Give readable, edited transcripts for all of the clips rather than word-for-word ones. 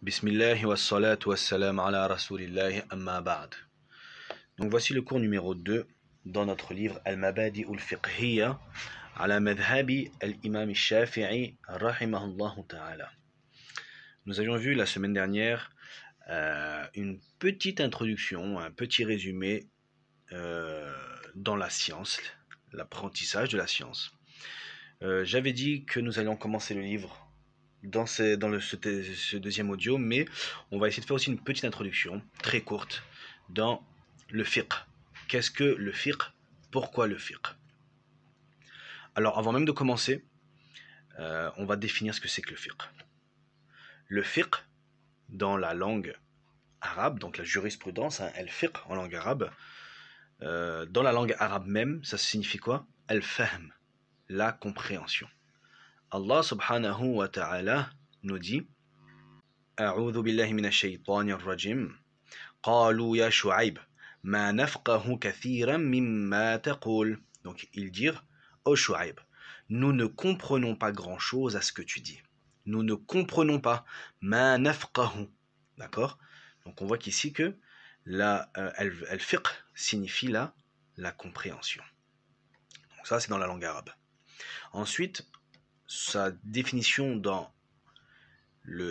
Bismillah wa salatu wa salam ala rasulillahi amma ba'd. Donc voici le cours numéro 2 dans notre livre Al-Mabadi al-Fiqhiyya ala madhhabi al-Imam al-Shafi'i rahimahullah ta'ala. Nous avions vu la semaine dernière une petite introduction, un petit résumé dans la science, l'apprentissage de la science. J'avais dit que nous allions commencer le livre dans ce deuxième audio, mais on va essayer de faire aussi une petite introduction, très courte, dans le fiqh. Qu'est-ce que le fiqh? Pourquoi le fiqh? Alors, avant même de commencer, on va définir ce que c'est que le fiqh. Le fiqh, dans la langue arabe, donc la jurisprudence, al-fiqh en langue arabe, dans la langue arabe même, ça signifie quoi? Al-fahm, la compréhension. Allah subhanahu wa ta'ala nous dit A'udhu billahi minash shaytanir rajim Qalu ya Shu'aib ma nafqahu kathiran mimma taqul. Donc ils dirent ô Shu'aib, nous ne comprenons pas grand-chose à ce que tu dis. Nous ne comprenons pas ma nafqahu. D'accord? Donc on voit qu'ici que al-fiqh signifie la compréhension. Donc ça c'est dans la langue arabe. Ensuite, sa définition dans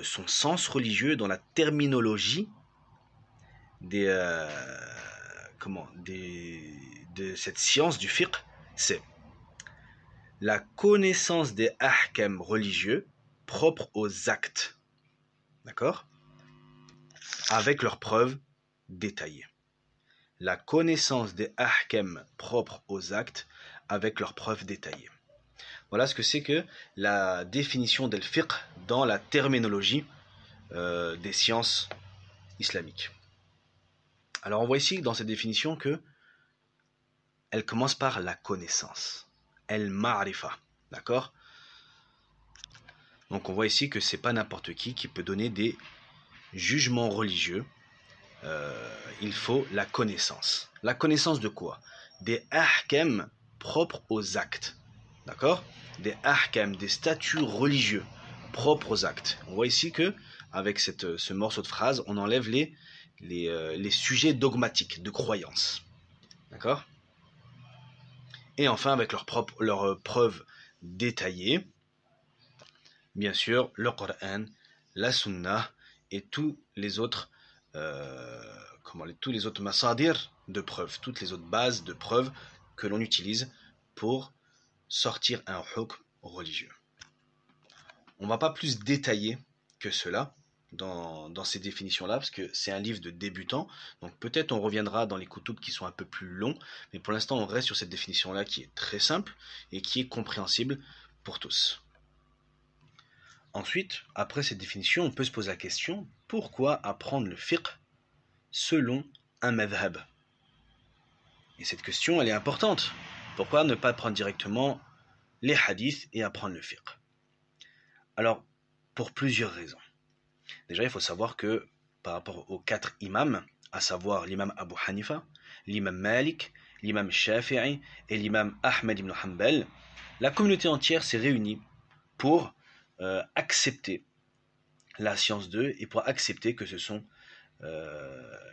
son sens religieux, dans la terminologie de cette science du fiqh, c'est la connaissance des ahkam religieux propres aux actes, d'accord, avec leurs preuves détaillées. La connaissance des ahkam propres aux actes avec leurs preuves détaillées. Voilà ce que c'est que la définition del fiqh dans la terminologie des sciences islamiques. Alors on voit ici dans cette définition que elle commence par la connaissance, el-ma'rifa, d'accord? Donc on voit ici que c'est pas n'importe qui peut donner des jugements religieux. Il faut la connaissance. La connaissance de quoi? Des ahkam propres aux actes. D'accord? Des ahkam, des statuts religieux propres aux actes. On voit ici que, avec ce morceau de phrase, on enlève les sujets dogmatiques de croyance. D'accord? Et enfin, avec leurs preuves détaillées, bien sûr, le Coran, la Sunna et tous les autres masadir de preuves, toutes les autres bases de preuves que l'on utilise pour sortir un hukm religieux. On ne va pas plus détailler que cela dans ces définitions-là, parce que c'est un livre de débutants, donc peut-être on reviendra dans les koutoub qui sont un peu plus longs, mais pour l'instant on reste sur cette définition-là qui est très simple et qui est compréhensible pour tous. Ensuite, après cette définition, on peut se poser la question, pourquoi apprendre le fiqh selon un madhhab? Et cette question, elle est importante. Pourquoi ne pas prendre directement les hadiths et apprendre le fiqh? Alors, pour plusieurs raisons. Déjà, il faut savoir que par rapport aux 4 imams, à savoir l'imam Abu Hanifa, l'imam Malik, l'imam Shafi'i et l'imam Ahmed ibn Hanbal, la communauté entière s'est réunie pour accepter la science d'eux et pour accepter que ce sont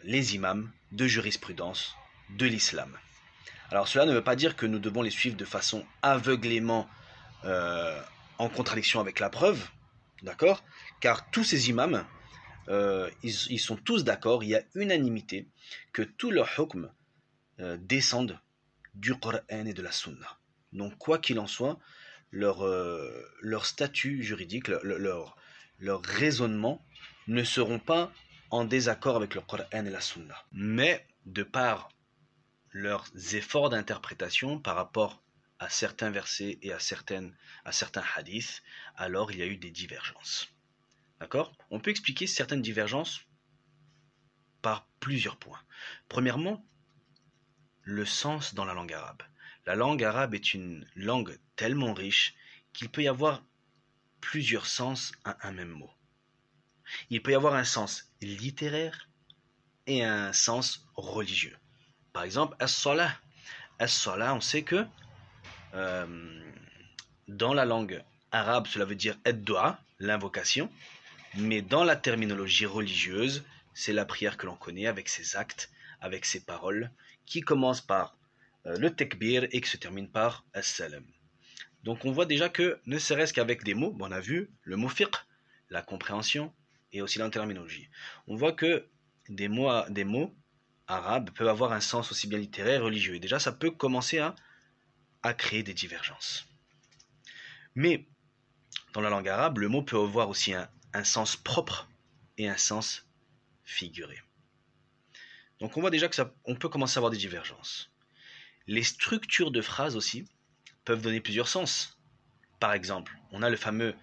les imams de jurisprudence de l'islam. Alors cela ne veut pas dire que nous devons les suivre de façon aveuglément en contradiction avec la preuve, d'accord? Car tous ces imams, ils sont tous d'accord, il y a unanimité que tous leurs hukms descendent du Coran et de la Sunna. Donc quoi qu'il en soit, leur statut juridique, leur raisonnement ne seront pas en désaccord avec le Coran et la Sunna. Mais de par leurs efforts d'interprétation par rapport à certains versets et à certains hadiths, alors il y a eu des divergences. D'accord? On peut expliquer certaines divergences par plusieurs points. Premièrement, le sens dans la langue arabe. La langue arabe est une langue tellement riche qu'il peut y avoir plusieurs sens à un même mot. Il peut y avoir un sens littéraire et un sens religieux. Par exemple, as-salah. As-salah, on sait que dans la langue arabe, cela veut dire ad-du'a, l'invocation. Mais dans la terminologie religieuse, c'est la prière que l'on connaît avec ses actes, avec ses paroles, qui commence par le tekbir et qui se termine par as-salam. Donc on voit déjà que, ne serait-ce qu'avec des mots, on a vu le mot fiqh, la compréhension et aussi la terminologie. On voit que des mots arabes peuvent avoir un sens aussi bien littéraire et religieux. Et déjà, ça peut commencer à créer des divergences. Mais dans la langue arabe, le mot peut avoir aussi un sens propre et un sens figuré. Donc on voit déjà que on peut commencer à avoir des divergences. Les structures de phrases aussi peuvent donner plusieurs sens. Par exemple, on a le fameux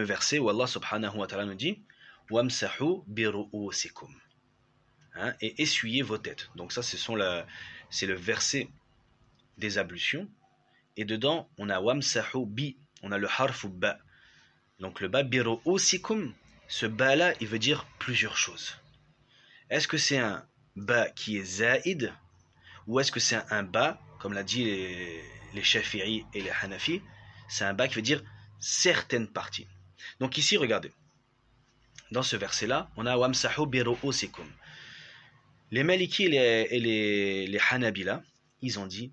verset où Allah subhanahu wa ta'ala nous dit Wamsahu bi ru'usikum, et essuyez vos têtes. Donc ça, c'est le verset des ablutions. Et dedans, on a Wamsahu bi, on a le harfu ba. Donc le ba bi ru'usikum, ce ba là, il veut dire plusieurs choses. Est-ce que c'est un ba qui est zaïd, ou est-ce que c'est un ba, comme l'a dit les Shafi'i et les Hanafi, c'est un ba qui veut dire certaines parties. Donc ici, regardez, dans ce verset-là, on a Wamsahu bi ru'usikum. Les Maliki et les Hanabila, ils ont dit,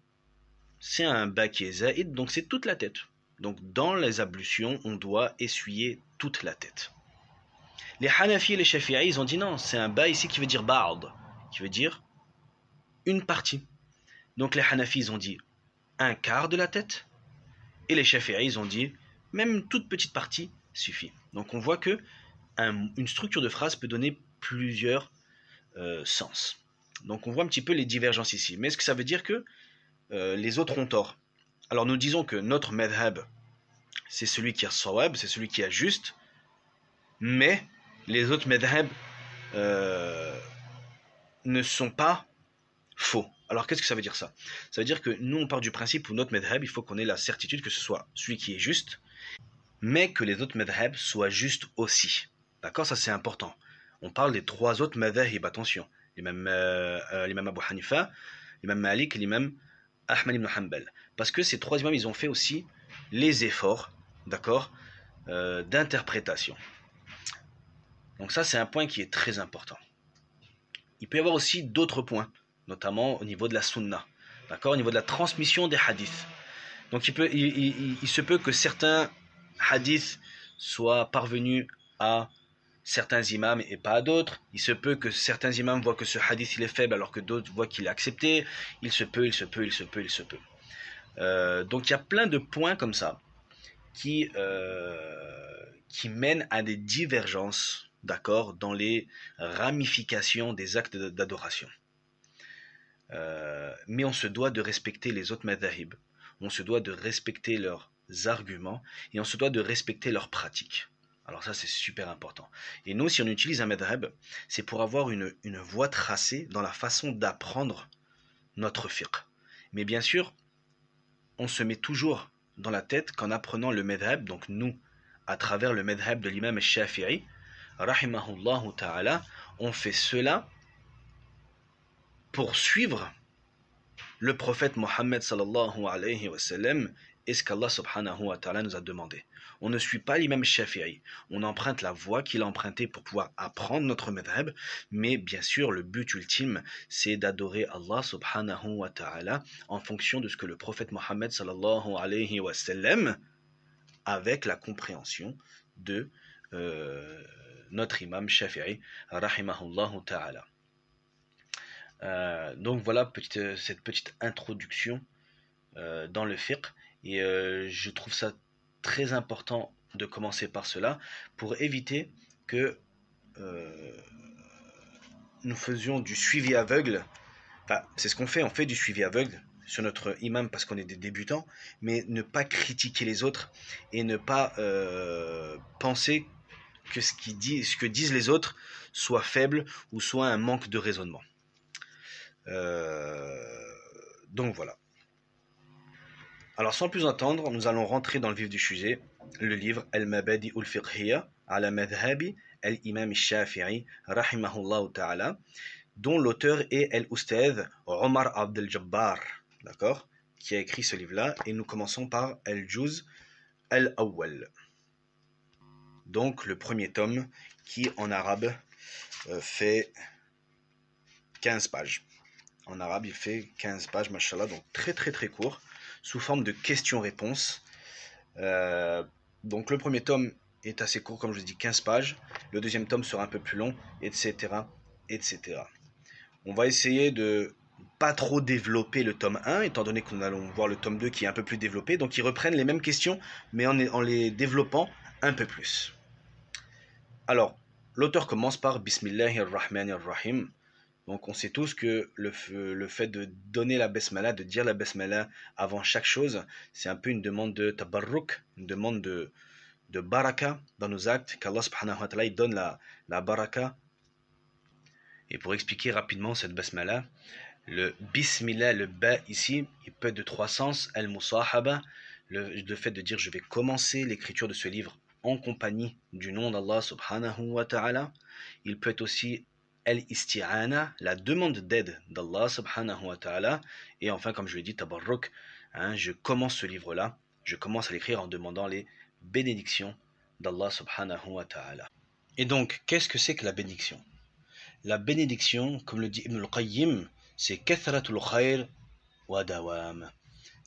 c'est un ba qui est zaïd, donc c'est toute la tête. Donc dans les ablutions, on doit essuyer toute la tête. Les Hanafi et les Shafi'i, ils ont dit non, c'est un ba ici qui veut dire ba'd, qui veut dire une partie. Donc les Hanafi, ils ont dit un quart de la tête, et les Shafi'i, ils ont dit même toute petite partie suffit. Donc on voit que une structure de phrase peut donner plusieurs sens. Donc on voit un petit peu les divergences ici. Mais est-ce que ça veut dire que les autres ont tort? Alors nous disons que notre madhab, c'est celui qui a sawab, c'est celui qui est juste, mais les autres madhab ne sont pas faux. Alors qu'est-ce que ça veut dire ça? Ça veut dire que nous on part du principe où notre madhab, il faut qu'on ait la certitude que ce soit celui qui est juste, mais que les autres madhab soient justes aussi. D'accord? Ça c'est important. On parle des trois autres madhahib, attention. L'imam Abu Hanifa, l'imam Malik et l'imam Ahmad ibn Hanbal. Parce que ces trois imams, ils ont fait aussi les efforts, d'accord, d'interprétation. Donc ça, c'est un point qui est très important. Il peut y avoir aussi d'autres points, notamment au niveau de la sunna, d'accord, au niveau de la transmission des hadiths. Donc il se peut que certains hadiths soient parvenus à certains imams et pas à d'autres. Il se peut que certains imams voient que ce hadith il est faible alors que d'autres voient qu'il est accepté. Il se peut. Donc il y a plein de points comme ça qui mènent à des divergences, d'accord, dans les ramifications des actes d'adoration. Mais on se doit de respecter les autres madhahib. On se doit de respecter leurs arguments et on se doit de respecter leurs pratiques. Alors ça, c'est super important. Et nous, si on utilise un madhab, c'est pour avoir une voie tracée dans la façon d'apprendre notre fiqh. Mais bien sûr, on se met toujours dans la tête qu'en apprenant le madhab, donc nous, à travers le madhab de l'imam al-Shafi'i, rahimahullah ta'ala, on fait cela pour suivre le prophète Mohammed sallallahu alayhi wa sallam et ce qu'Allah subhanahu wa ta'ala nous a demandé. On ne suit pas l'imam Shafi'i, on emprunte la voie qu'il a empruntée pour pouvoir apprendre notre madhab, mais bien sûr le but ultime c'est d'adorer Allah subhanahu wa ta'ala en fonction de ce que le prophète Mohammed sallallahu alayhi wa sallam, avec la compréhension de notre imam Shafi'i rahimahullah ta'ala. Donc voilà cette petite introduction dans le fiqh, et je trouve ça très important de commencer par cela pour éviter que nous faisions du suivi aveugle. Enfin, c'est ce qu'on fait, on fait du suivi aveugle sur notre imam parce qu'on est des débutants, mais ne pas critiquer les autres et ne pas penser que ce que disent les autres soit faible ou soit un manque de raisonnement. Donc voilà. Alors sans plus attendre, nous allons rentrer dans le vif du sujet, le livre Al-Mabadi ul-Fiqhiyya ala Madhabi al-Imam al-Shafi'i rahimahullah ta'ala, dont l'auteur est Al-Ustadh Omar Abdel Jabbar, d'accord, qui a écrit ce livre-là, et nous commençons par Al-Juz Al-Awwal. donc le premier tome qui en arabe fait 15 pages. En arabe, il fait 15 pages, mashallah, donc très très très court, sous forme de questions-réponses. Donc le premier tome est assez court, comme je vous ai dit, 15 pages. Le deuxième tome sera un peu plus long, etc. etc. On va essayer de pas trop développer le tome 1, étant donné qu'on allons voir le tome 2 qui est un peu plus développé. Donc ils reprennent les mêmes questions, mais en les développant un peu plus. Alors, l'auteur commence par Bismillahir-Rahmanir-Rahim. Donc on sait tous que le fait de donner la basmala, de dire la basmala avant chaque chose, c'est un peu une demande de tabarruk, une demande de baraka dans nos actes, qu'Allah subhanahu wa ta'ala il donne la baraka. Et pour expliquer rapidement cette basmala, le bismillah, le ba ici, il peut être de trois sens, al-musahaba, le fait de dire je vais commencer l'écriture de ce livre en compagnie du nom d'Allah subhanahu wa ta'ala. Il peut être aussi al-isti'ana, la demande d'aide d'Allah subhanahu wa ta'ala. Et enfin, comme je l'ai dit, tabarruk, je commence ce livre-là, je commence à l'écrire en demandant les bénédictions d'Allah subhanahu wa ta'ala. Et donc, qu'est-ce que c'est que la bénédiction? La bénédiction, comme le dit Ibn al-Qayyim, c'est kathratul khair wa dawam.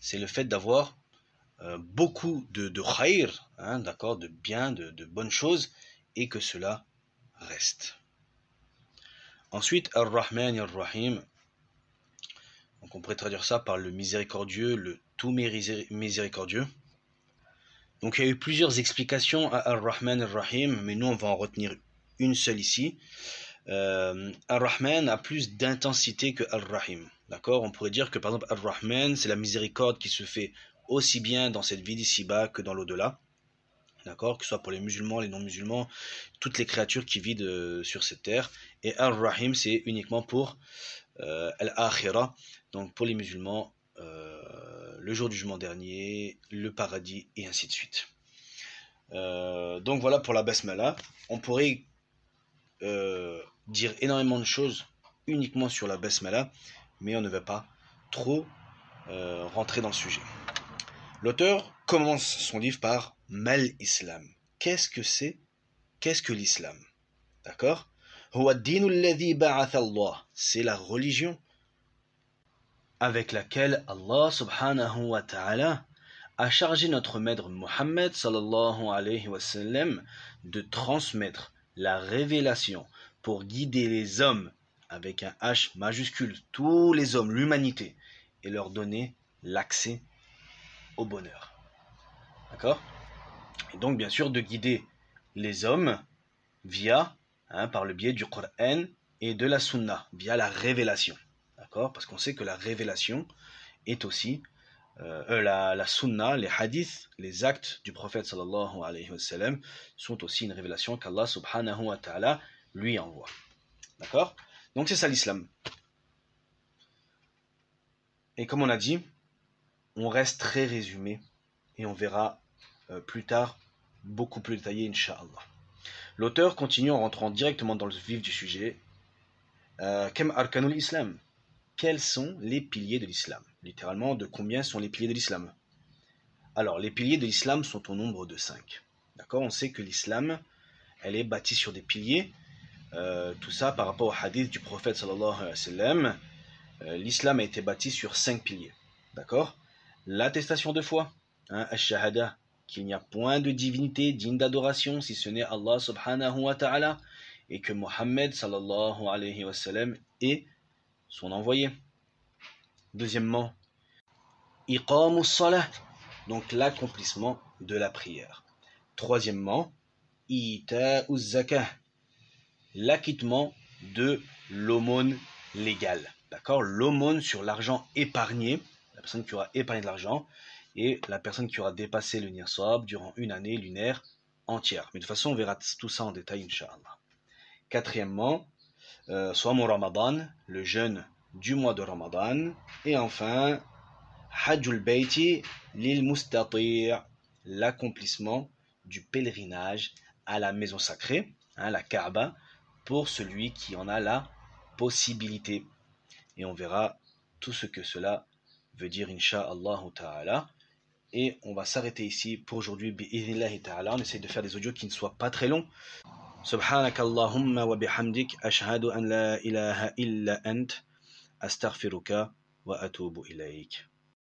C'est le fait d'avoir beaucoup de khair, d'accord, de bien, de bonnes choses, et que cela reste. Ensuite, Ar-Rahman Ar-Rahim. Donc on pourrait traduire ça par le miséricordieux, le tout miséricordieux. Donc il y a eu plusieurs explications à Ar-Rahman Ar-Rahim, mais nous on va en retenir une seule ici. Ar-Rahman a plus d'intensité que Ar-Rahim. D'accord? On pourrait dire que par exemple Ar-Rahman, c'est la miséricorde qui se fait aussi bien dans cette vie d'ici-bas que dans l'au-delà. D'accord? Que ce soit pour les musulmans, les non-musulmans, toutes les créatures qui vivent sur cette terre. Et Ar-Rahim, c'est uniquement pour Al-Akhirah, donc pour les musulmans, le jour du jugement dernier, le paradis, et ainsi de suite. Donc voilà pour la basmala. On pourrait dire énormément de choses uniquement sur la basmala, mais on ne va pas trop rentrer dans le sujet. L'auteur commence son livre par Mal Islam. Qu'est-ce que c'est? Qu'est-ce que l'islam? D'accord? C'est la religion avec laquelle Allah subhanahu wa ta'ala a chargé notre maître Muhammad sallallahu alayhi wa sallam de transmettre la révélation pour guider les hommes avec un H majuscule, tous les hommes, l'humanité, et leur donner l'accès au bonheur. D'accord? Et donc bien sûr de guider les hommes via, par le biais du Coran et de la Sunna, via la révélation. D'accord? Parce qu'on sait que la révélation est aussi la Sunna, les hadiths, les actes du prophète sallallahu alayhi wa sallam sont aussi une révélation qu'Allah subhanahu wa ta'ala lui envoie. D'accord? Donc c'est ça l'islam. Et comme on a dit, on reste très résumé et on verra plus tard beaucoup plus détaillé, Inch'Allah. L'auteur continue en rentrant directement dans le vif du sujet. Kam arkanul islam. Quels sont les piliers de l'islam? Littéralement, de combien sont les piliers de l'islam? Alors, les piliers de l'islam sont au nombre de 5. D'accord? On sait que l'islam, elle est bâtie sur des piliers. Tout ça par rapport au hadith du prophète sallallahu alayhi wa sallam. L'islam a été bâti sur 5 piliers. D'accord? L'attestation de foi, ash-shahada, qu'il n'y a point de divinité digne d'adoration si ce n'est Allah subhanahu wa ta'ala, et que Mohammed sallallahu alayhi wa sallam est son envoyé. Deuxièmement, iqamus salah, donc l'accomplissement de la prière. Troisièmement, ita'uz zakah, l'acquittement de l'aumône légale. D'accord? L'aumône sur l'argent épargné, la personne qui aura épargné de l'argent, et la personne qui aura dépassé le nirsab durant une année lunaire entière. Mais de toute façon, on verra tout ça en détail, Inch'Allah. Quatrièmement, Soam Ramadan, le jeûne du mois de Ramadan. Et enfin, Hajjul Bayti lil Mustati', l'accomplissement du pèlerinage à la maison sacrée, la Kaaba, pour celui qui en a la possibilité. Et on verra tout ce que cela veut dire, Inch'Allah ta'ala. Et on va s'arrêter ici pour aujourd'hui. Bi'idhnillahi ta'ala. On essaie de faire des audios qui ne soient pas très longs. Subhanakallahumma wa bihamdik. Ashhadu an la ilaha illa ant. Astaghfiruka wa atubu ilayk.